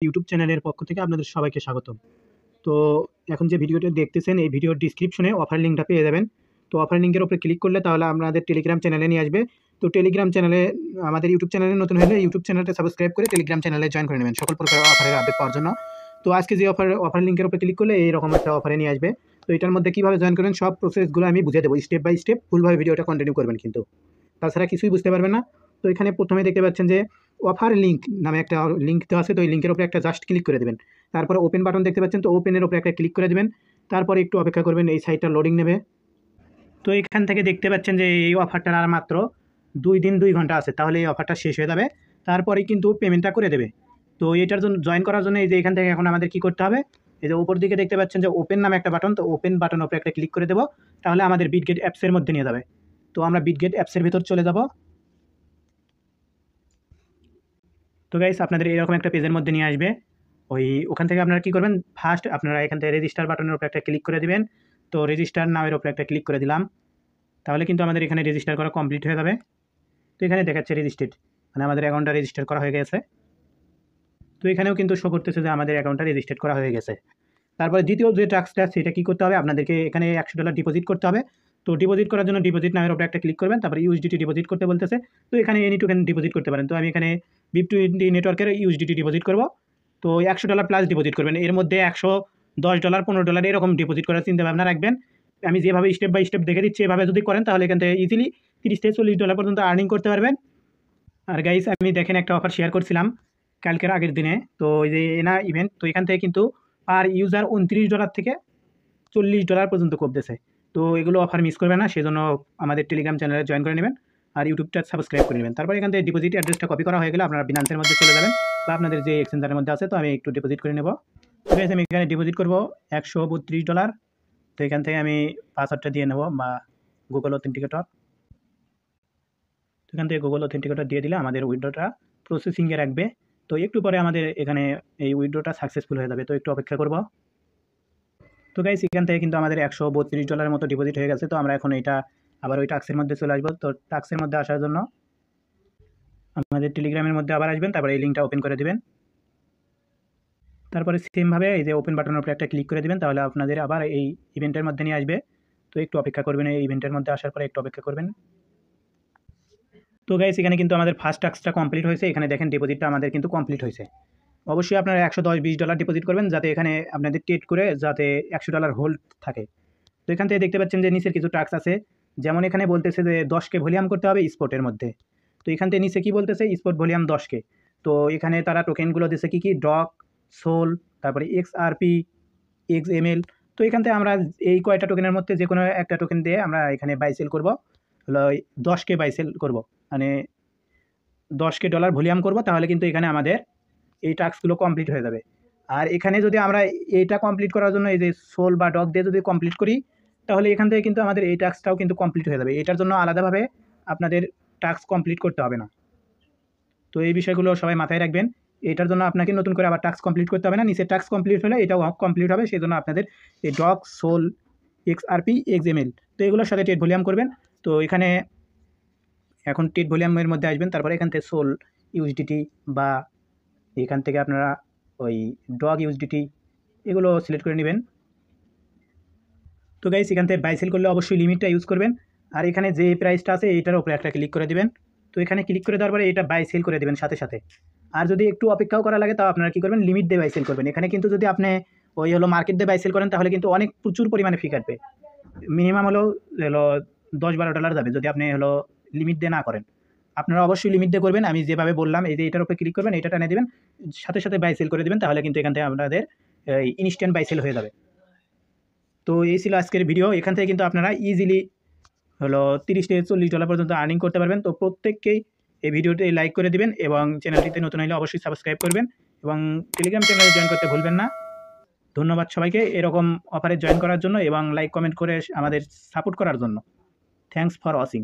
YouTube চ্যানেলের পক্ষ থেকে আপনাদের সবাইকে স্বাগতম। তো এখন যে ভিডিওটা দেখতেছেন এই ভিডিওর ডিসক্রিপশনে অফার লিঙ্কটা পেয়ে যাবেন। তো অফার লিঙ্কের উপরে ক্লিক করলে তাহলে আপনাদের টেলিগ্রাম চ্যানেলে নিয়ে আসবে। তো টেলিগ্রাম চ্যানেলে আমাদের ইউটিউব চ্যানেলে নতুন হলে ইউটিউব চ্যানেলটা সাবস্ক্রাইব করে টেলিগ্রাম চ্যানেলে জয়েন করে নেবেন সকল প্রকার অফারের আপডেট পাওয়ার জন্য। তো আজকে যে অফার লিঙ্কের উপরে ক্লিক করলে এইরকম একটা অফারে নিয়ে আসবে। তো এটার মধ্যে কীভাবে জয়েন করবেন সব প্রসেসগুলো আমি বুঝিয়ে দেবো স্টেপ বাই স্টেপ, ফুলভাবে ভিডিওটা কন্টিনিউ করবেন কিন্তু তাছাড়া কিছুই বুঝতে পারবেন না। তো এখানে প্রথমে দেখতে পাচ্ছেন যে অফার লিঙ্ক নামে একটা লিঙ্ক দেওয়া আছে। তো এই লিঙ্কের উপরে একটা জাস্ট ক্লিক করে দেবেন। তারপরে ওপেন বাটন দেখতে পাচ্ছেন, তো ওপেনের উপরে একটা ক্লিক করে দেবেন। তারপরে একটু অপেক্ষা করবেন, এই সাইটটা লোডিং নেবে। তো এখান থেকে দেখতে পাচ্ছেন যে এই অফারটার আর মাত্র 2 দিন 2 ঘন্টা আছে, তাহলে এই অফারটা শেষ হয়ে যাবে। তারপরে কিন্তু পেমেন্টটা করে দেবে। তো এটার জন্য জয়েন করার জন্য এই যে এখান থেকে এখন আমাদের কী করতে হবে, এই যে উপর দিকে দেখতে পাচ্ছেন যে ওপেন নামে একটা বাটন, তো ওপেন বাটনের উপরে একটা ক্লিক করে দেবো। তাহলে আমাদের বিটগেট অ্যাপসের মধ্যে নিয়ে যাবে। তো আমরা বিটগেট অ্যাপসের ভিতর চলে যাব। তো গাইস আপনাদের এরকম একটা পেজের মধ্যে নিয়ে আসবে। ওখান থেকে আপনারা কী করবেন, ফার্স্ট আপনারা এখান থেকে রেজিস্টার বাটনের উপরে একটা ক্লিক করে দিবেন। তো রেজিস্টার নামের উপরে একটা ক্লিক করে দিলাম। তাহলে কিন্তু আমাদের এখানে রেজিস্টার করা কমপ্লিট হয়ে যাবে। তো এখানে দেখাচ্ছে রেজিস্টার্ড, মানে আমাদের অ্যাকাউন্টটা রেজিস্টার করা হয়ে গেছে। তো এখানেও কিন্তু শো করতেছে যে আমাদের অ্যাকাউন্টটা রেজিস্টার্ড করা হয়ে গেছে। তারপরে দ্বিতীয় যে টাস্কটা সেটা কী করতে হবে, আপনাদেরকে এখানে $100 ডিপোজিট করতে হবে। তো ডিপোজিট করার জন্য ডিপোজিট নামের উপরে একটা ক্লিক করবেন। তারপরে ইউএসডিটি ডিপোজিট করতে বলতেছে। তো এখানে এনি টোকেন ডিপোজিট করতে পারেন। তো আমি এখানে BIP20 নেটওয়ার্কের ইউএসডিটি ডিপোজিট করব। তো $100 প্লাস ডিপোজিট করবেন। এর মধ্যে $110 $15 এরকম ডিপোজিট করার চিন্তা ভাবনা রাখবেন। আমি যেভাবে স্টেপ বাই স্টেপ দেখে দিচ্ছি এভাবে যদি করেন তাহলে এখান থেকে ইজিলি $30 থেকে $40 পর্যন্ত আর্নিং করতে পারবেন। আর গাইস আমি দেখেন একটা অফার শেয়ার করছিলাম কালকের আগের দিনে। তো এই যে এনা ইভেন্ট, তো এখান থেকে কিন্তু পার ইউজার $29 থেকে $40 পর্যন্ত কমতেছে। তো এগুলো অফার মিস করবেন না, সেজন্য আমাদের টেলিগ্রাম চ্যানেলে জয়েন করে নেবেন আর ইউটিউবটা সাবস্ক্রাইব করে নেবেন। তারপর এখান থেকে ডিপোজিট অ্যাড্রেসটা কপি করা হয়ে গেলে আপনারা বিনান্সের মধ্যে চলে যাবেন বা আপনাদের যে এক্সচেঞ্জারের মধ্যে আছে। তো আমি একটু ডিপোজিট করে নেব। তো গাইস আমি এখানে ডিপোজিট করব $132। তো এখান থেকে আমি পাসওয়ার্ডটা দিয়ে নেব বা গুগল অথেন্টিকেটর। তো এখান থেকে গুগল অথেন্টিকেটর দিয়ে দিলে আমাদের উইথড্রটা প্রসেসিংয়ে রাখবে। তো একটু পরে আমাদের এখানে এই উইথড্রটা সাকসেসফুল হয়ে যাবে। তো একটু অপেক্ষা করব। তো গাইস এখান থেকে কিন্তু আমাদের $132 মতো ডিপোজিট হয়ে গেছে। তো আমরা এখন এটা আবার ওই টাস্কের মধ্যে চলে আসবো। তো টাস্কের মধ্যে আসার জন্য আমাদের টেলিগ্রামের মধ্যে আবার আসবেন। তারপরে এই লিঙ্কটা ওপেন করে দেবেন। তারপরে সেমভাবে এই যে ওপেন বাটনের উপরে একটা ক্লিক করে দেবেন। তাহলে আপনাদের আবার এই ইভেন্টের মধ্যে নিয়ে আসবে। তো একটু অপেক্ষা করবেন, এই ইভেন্টের মধ্যে আসার পরে একটু অপেক্ষা করবেন। তো গাইস এখানে কিন্তু আমাদের ফার্স্ট টাস্কটা কমপ্লিট হয়েছে। এখানে দেখেন ডিপোজিটটা আমাদের কিন্তু কমপ্লিট হয়েছে। অবশ্যই আপনারা $110-20 ডিপোজিট করবেন যাতে এখানে আপনাদের ট্রেড করে যাতে $100 হোল্ড থাকে। তো এখান থেকে দেখতে পাচ্ছেন যে নিচের কিছু টাস্ক আছে, যেমন এখানে বলতেছে যে 10K ভলিউম করতে হবে স্পটের মধ্যে। তো এখান থেকে নিচে কী বলতেছে, স্পট ভলিউম 10K। তো এখানে তারা টোকেনগুলো দিচ্ছে কী ডক, সোল, তারপরে XRP, XML। তো এখান থেকে আমরা এই কয়টা টোকেনের মধ্যে যে কোনো একটা টোকেন দিয়ে আমরা এখানে বাই সেল করবো, হলো 10K বাই সেল করবো, মানে $10K ভলিউম করবো। তাহলে কিন্তু এখানে আমাদের এই টাস্কগুলো কমপ্লিট হয়ে যাবে। আর এখানে যদি আমরা এইটা কমপ্লিট করার জন্য এই যে সোল বা ডগ দিয়ে যদি কমপ্লিট করি তাহলে এখান থেকে কিন্তু আমাদের এই টাস্কটাও কিন্তু কমপ্লিট হয়ে যাবে। এটার জন্য আলাদাভাবে আপনাদের টাস্ক কমপ্লিট করতে হবে না। তো এই বিষয়গুলো সবাই মাথায় রাখবেন। এটার জন্য আপনাকে নতুন করে আবার টাস্ক কমপ্লিট করতে হবে না, নিচে টাস্ক কমপ্লিট হলে এটাও কমপ্লিট হবে। সেই জন্য আপনাদের এই ডগ, সোল, XRP, XML তো এগুলোর সাথে ট্রেড ভলিউম করবেন। তো এখানে এখন ট্রেড ভলিউমের মধ্যে আসবেন। তারপরে এখান থেকে সোল ইউএসডিটি বা এখান থেকে আপনারা ওই ডগ ইউএসডিটি এগুলো সিলেক্ট করে নেবেন। তো গাইস এখান থেকে বাই সেল করলে অবশ্যই লিমিটটা ইউজ করবেন। আর এখানে যে প্রাইসটা আছে এইটার উপরে একটা ক্লিক করে দেবেন। তো এখানে ক্লিক করে দেওয়ার পরে এটা বাই সেল করে দেবেন সাথে সাথে। আর যদি একটু অপেক্ষাও করা লাগে তাও আপনারা কী করবেন, লিমিট দিয়ে বাই সেল করবেন। এখানে কিন্তু যদি আপনি মার্কেট দিয়ে বাই সেল করেন তাহলে কিন্তু অনেক প্রচুর পরিমাণে ফি কাটবে। মিনিমাম হলো $10-12 যাবে যদি আপনি লিমিট দিয়ে না করেন। আপনারা অবশ্যই লিমিট দিয়ে করবেন। আমি যেভাবে বললাম এই যে এটার উপরে ক্লিক করবেন, এটা টানে দেবেন, সাথে সাথে বাই সেল করে দেবেন। তাহলে কিন্তু এখান থেকে আপনাদের ইনস্ট্যান্ট বাই সেল হয়ে যাবে। তো এই ছিল আজকের ভিডিও। এখান থেকে কিন্তু আপনারা ইজিলি $30 থেকে $40 পর্যন্ত আর্নিং করতে পারবেন। তো প্রত্যেককেই এই ভিডিওটি লাইক করে দিবেন এবং চ্যানেলটিতে নতুন হলে অবশ্যই সাবস্ক্রাইব করবেন এবং টেলিগ্রাম চ্যানেলে জয়েন করতে ভুলবেন না। ধন্যবাদ সবাইকে এরকম অফারে জয়েন করার জন্য এবং লাইক কমেন্ট করে আমাদের সাপোর্ট করার জন্য। Thanks for watching.